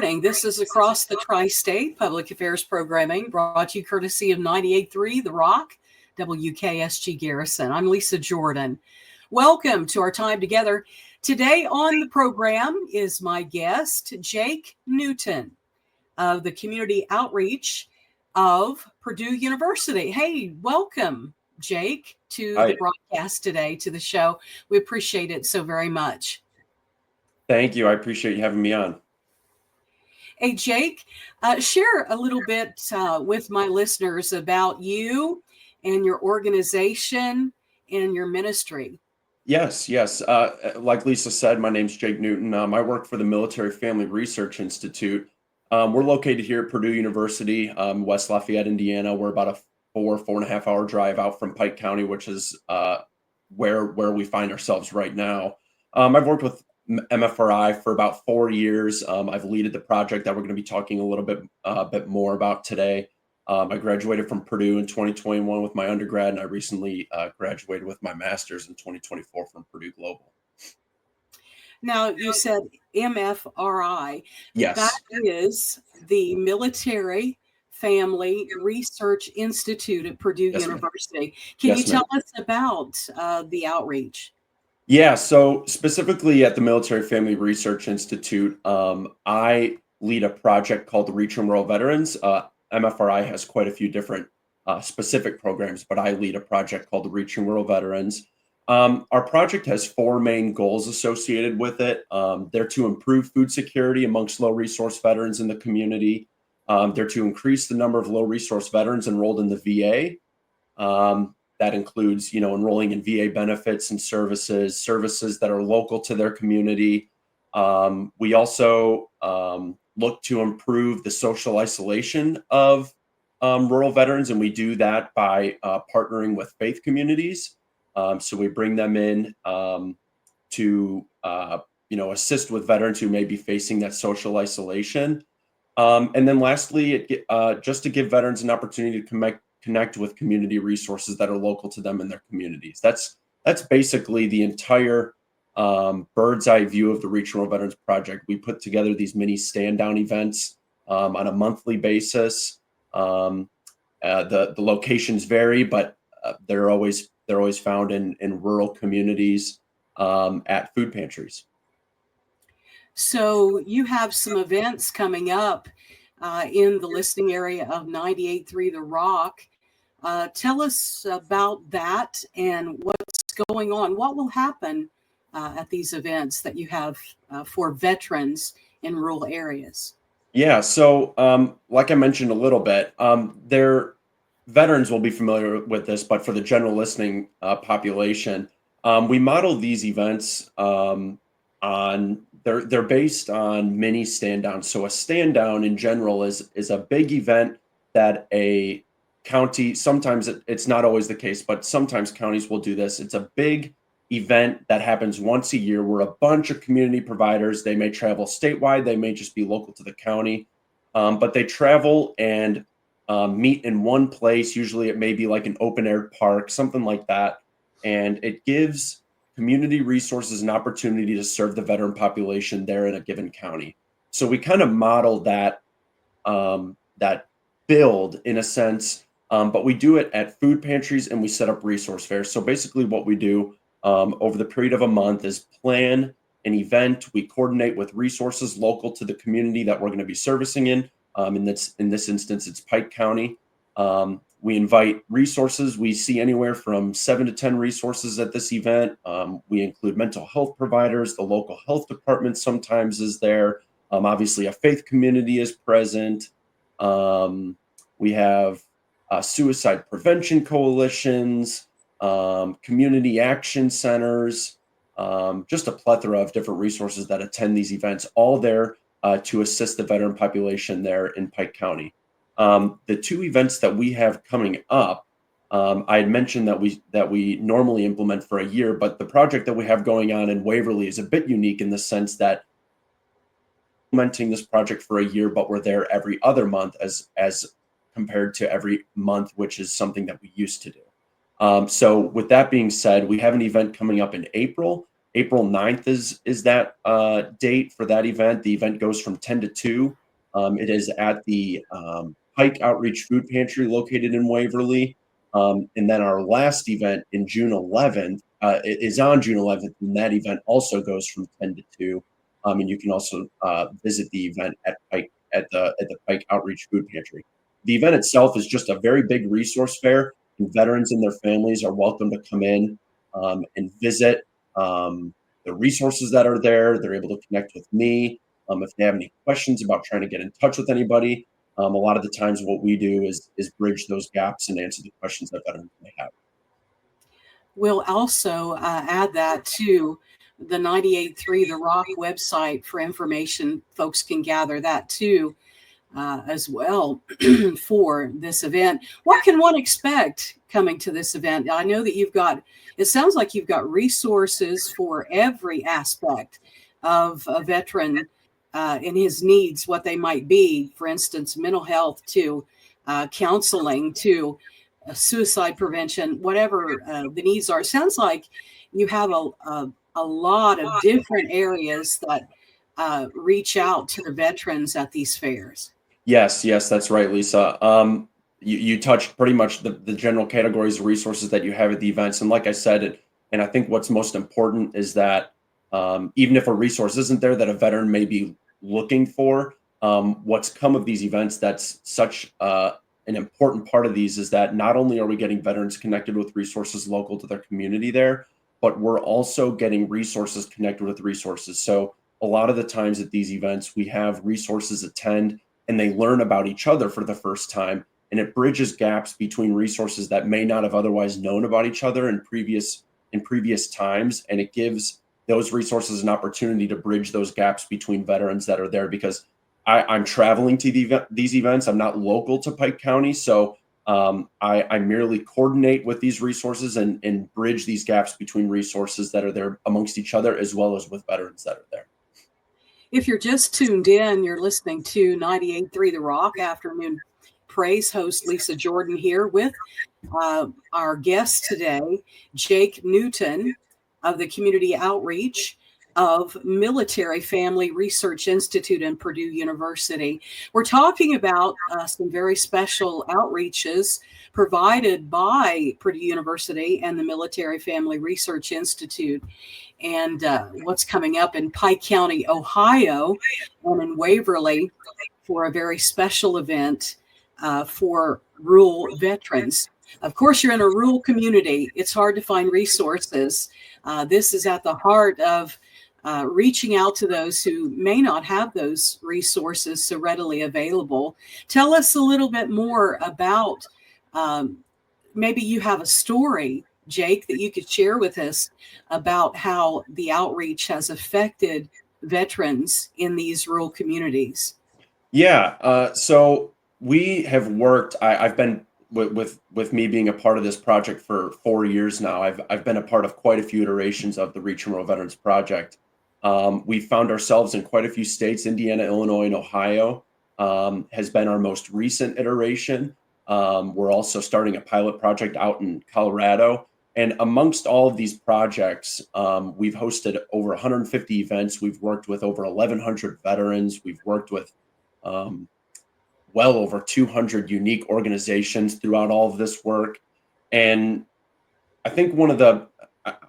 morning. This is Across the Tri-State Public Affairs Programming, brought to you courtesy of 98.3 The Rock, WKSG Garrison. I'm Lisa Jordan. Welcome to our time together. Today on the program is my guest, Jake Newton of the Community Outreach of Purdue University. Hey, welcome, Jake, to the broadcast today, to the show. We appreciate it so very much. Thank you. I appreciate you having me on. Hey, Jake, share a little bit with my listeners about you and your organization and your ministry. Yes. Like Lisa said, my name's Jake Newton. I work for the Military Family Research Institute. We're located here at Purdue University, West Lafayette, Indiana. We're about a 4.5 hour drive out from Pike County, which is where we find ourselves right now. I've worked with MFRI for about 4 years. I've led the project that we're going to be talking a little bit more about today. I graduated from Purdue in 2021 with my undergrad, and I recently graduated with my master's in 2024 from Purdue Global. Now, you said MFRI. Yes. That is the Military Family Research Institute at Purdue University. Can you tell us about the outreach? Yeah, so specifically at the Military Family Research Institute, I lead a project called the Reach and Rural Veterans. MFRI has quite a few different specific programs, but I lead a project called the Reach and Rural Veterans. Our project has 4 main goals associated with it. They're to improve food security amongst low-resource veterans in the community. They're to increase the number of low-resource veterans enrolled in the VA. That includes, enrolling in VA benefits and services that are local to their community. We also look to improve the social isolation of rural veterans, and we do that by partnering with faith communities. So we bring them in to, assist with veterans who may be facing that social isolation. And then lastly, just to give veterans an opportunity to connect with community resources that are local to them in their communities. That's basically the entire bird's eye view of the Reach and Rural Veterans Project. We put together these mini stand down events on a monthly basis. The locations vary, but they're always found in rural communities at food pantries. So you have some events coming up in the listening area of 98.3 The Rock. Tell us about that and what's going on. What will happen at these events that you have for veterans in rural areas? Yeah, so like I mentioned a little bit, veterans will be familiar with this, but for the general listening population, we model these events they're based on mini stand downs. So a stand down in general is a big event that a county, sometimes it's not always the case, but sometimes counties will do this. It's a big event that happens once a year where a bunch of community providers, they may travel statewide, they may just be local to the county, but they travel and meet in one place. Usually it may be like an open air park, something like that. And it gives community resources an opportunity to serve the veteran population there in a given county. So we kind of model that build in a sense, but we do it at food pantries and we set up resource fairs. So basically what we do over the period of a month is plan an event. We coordinate with resources local to the community that we're going to be servicing in. In this instance, it's Pike County. We invite resources. We see anywhere from 7 to 10 resources at this event. We include mental health providers. The local health department sometimes is there. Obviously, a faith community is present. We have suicide prevention coalitions, community action centers, just a plethora of different resources that attend these events, all there to assist the veteran population there in Pike County. The 2 events that we have coming up, I had mentioned that we normally implement for a year, but the project that we have going on in Waverly is a bit unique in the sense that implementing this project for a year, but we're there every other month as compared to every month, which is something that we used to do. So with that being said, we have an event coming up in April. April 9th is that date for that event. The event goes from 10 to 2. It is at the Pike Outreach Food Pantry located in Waverly. And then our last event in June 11th is on June 11th, and that event also goes from 10 to 2. And you can also visit the event at Pike at the Pike Outreach Food Pantry. The event itself is just a very big resource fair, and veterans and their families are welcome to come in and visit the resources that are there. They're able to connect with me if they have any questions about trying to get in touch with anybody. A lot of the times, what we do is bridge those gaps and answer the questions that veterans may have. We'll also add that to the 98.3 The Rock website for information. Folks can gather that too as well for this event. What can one expect coming to this event? I know that it sounds like you've got resources for every aspect of a veteran and his needs, what they might be, for instance, mental health to counseling to suicide prevention, whatever the needs are. It sounds like you have a lot of different areas that reach out to the veterans at these fairs. Yes, that's right, Lisa. You touched pretty much the general categories of resources that you have at the events. And like I said, and I think what's most important is that even if a resource isn't there that a veteran may be looking for, what's come of these events that's such an important part of these is that not only are we getting veterans connected with resources local to their community there, but we're also getting resources connected with resources. So a lot of the times at these events, we have resources attend and they learn about each other for the first time. And it bridges gaps between resources that may not have otherwise known about each other in previous times. And it gives those resources an opportunity to bridge those gaps between veterans that are there because I'm traveling to these events. I'm not local to Pike County. So I merely coordinate with these resources and bridge these gaps between resources that are there amongst each other as well as with veterans that are there. If you're just tuned in, you're listening to 98.3 The Rock Afternoon Praise. Host Lisa Jordan here with our guest today, Jake Newton of the Community Outreach of Military Family Research Institute in Purdue University. We're talking about some very special outreaches provided by Purdue University and the Military Family Research Institute, and what's coming up in Pike County, Ohio, and in Waverly for a very special event for rural veterans. Of course, you're in a rural community. It's hard to find resources. This is at the heart of reaching out to those who may not have those resources so readily available. Tell us a little bit more about maybe you have a story, Jake, that you could share with us about how the outreach has affected veterans in these rural communities. Yeah. So we have worked. I've been with me being a part of this project for 4 years now. I've been a part of quite a few iterations of the Reach and Rural Veterans Project. We found ourselves in quite a few states. Indiana, Illinois, and Ohio has been our most recent iteration. We're also starting a pilot project out in Colorado. And amongst all of these projects, we've hosted over 150 events. We've worked with over 1,100 veterans. We've worked with well over 200 unique organizations throughout all of this work. And I think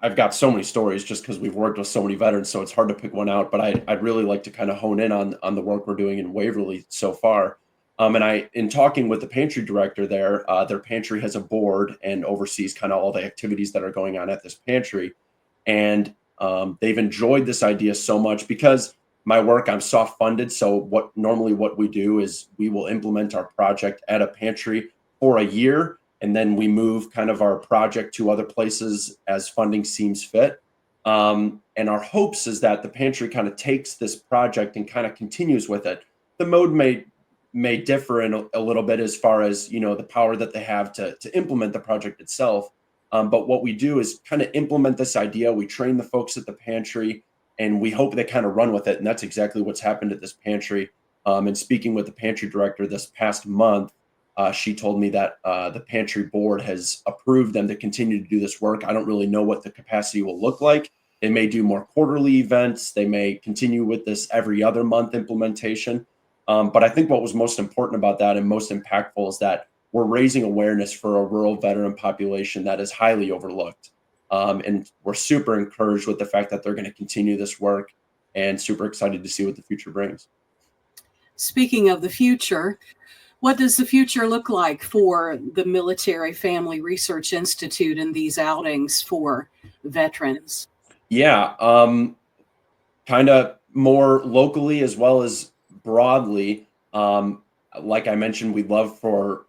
I've got so many stories just because we've worked with so many veterans, so it's hard to pick one out, but I'd really like to kind of hone in on the work we're doing in Waverly so far. In talking with the pantry director there, their pantry has a board and oversees kind of all the activities that are going on at this pantry. And they've enjoyed this idea so much because my work, I'm soft funded. So what we do is we will implement our project at a pantry for a year, and then we move kind of our project to other places as funding seems fit. And our hopes is that the pantry kind of takes this project and kind of continues with it. The mode may differ in a little bit as far as the power that they have to implement the project itself. But what we do is kind of implement this idea. We train the folks at the pantry, and we hope they kind of run with it. And that's exactly what's happened at this pantry. And speaking with the pantry director this past month, she told me that the pantry board has approved them to continue to do this work. I don't really know what the capacity will look like, They may do more quarterly events. They may continue with this every other month implementation. But I think what was most important about that and most impactful is that we're raising awareness for a rural veteran population that is highly overlooked. And we're super encouraged with the fact that they're going to continue this work and super excited to see what the future brings. Speaking of the future, what does the future look like for the Military Family Research Institute and these outings for veterans? Yeah, kind of more locally as well as broadly. Like I mentioned, we'd love for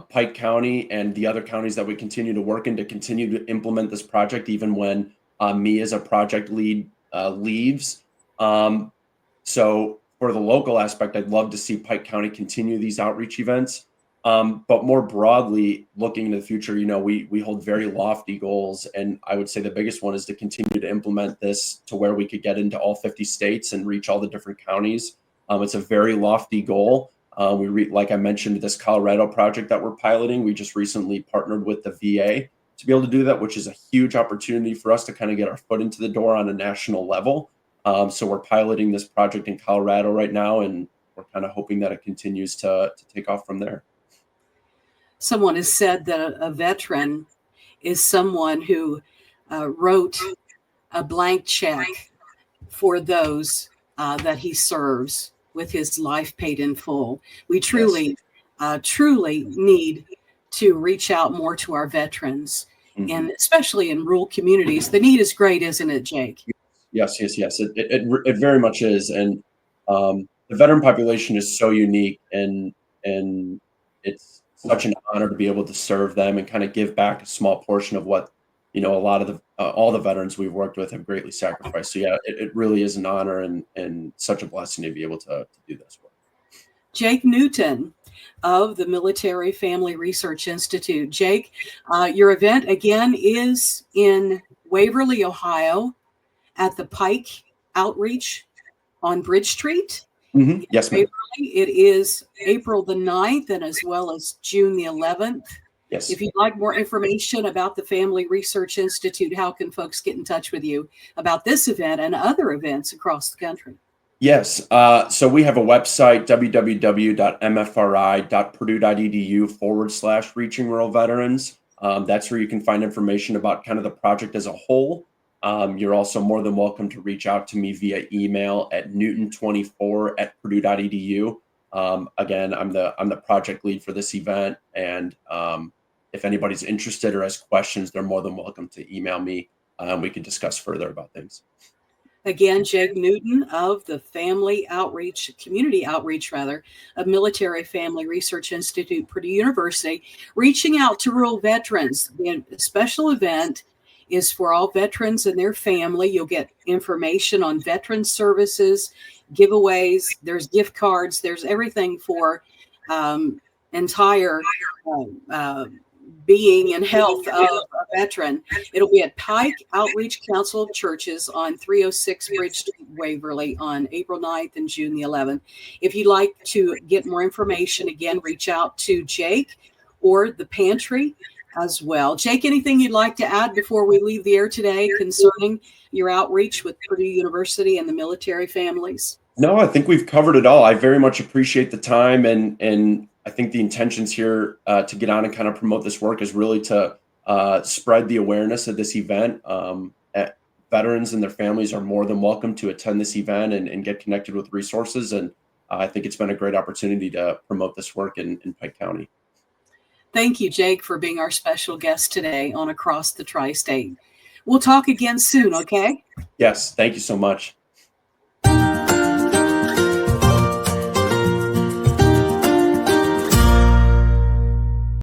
Pike County and the other counties that we continue to work in to continue to implement this project, even when me as a project lead leaves. So for the local aspect, I'd love to see Pike County continue these outreach events. But more broadly, looking into the future, we hold very lofty goals, and I would say the biggest one is to continue to implement this to where we could get into all 50 states and reach all the different counties. It's a very lofty goal. Like I mentioned, this Colorado project that we're piloting, we just recently partnered with the VA to be able to do that, which is a huge opportunity for us to kind of get our foot into the door on a national level. So we're piloting this project in Colorado right now, and we're kind of hoping that it continues to take off from there. Someone has said that a veteran is someone who wrote a blank check for those that he serves with his life paid in full. We truly need to reach out more to our veterans, and especially in rural communities. The need is great, isn't it, Jake? Yes. It very much is. And the veteran population is so unique, and it's such an honor to be able to serve them and kind of give back a small portion of what, a lot of all the veterans we've worked with have greatly sacrificed. So yeah, it really is an honor and such a blessing to be able to do this work. Jake Newton of the Military Family Research Institute. Jake, your event again is in Waverly, Ohio, at the Pike Outreach on Bridge Street. Mm-hmm. Yes, ma'am. It is April the 9th and as well as June the 11th. Yes. If you'd like more information about the Family Research Institute, how can folks get in touch with you about this event and other events across the country? Yes. So we have a website, www.mfri.purdue.edu/reaching rural veterans. That's where you can find information about kind of the project as a whole. You're also more than welcome to reach out to me via email at newton24@purdue.edu. Again, I'm the project lead for this event, and if anybody's interested or has questions, they're more than welcome to email me. We can discuss further about things. Again, Jake Newton of the Community Outreach of Military Family Research Institute, Purdue University, reaching out to rural veterans. The special event is for all veterans and their family. You'll get information on veteran services, giveaways, there's gift cards, there's everything for entire being and health of a veteran. It'll be at Pike Outreach Council of Churches on 306 Bridge Street, Waverly, on April 9th and June the 11th. If you'd like to get more information, again, reach out to Jake or the pantry as well. Jake, anything you'd like to add before we leave the air today concerning your outreach with Purdue University and the military families? No, I think we've covered it all. I very much appreciate the time, and I think the intentions here to get on and kind of promote this work is really to spread the awareness of this event. Veterans and their families are more than welcome to attend this event and get connected with resources. And I think it's been a great opportunity to promote this work in Pike County. Thank you, Jake, for being our special guest today on Across the Tri-State. We'll talk again soon, okay? Yes, thank you so much.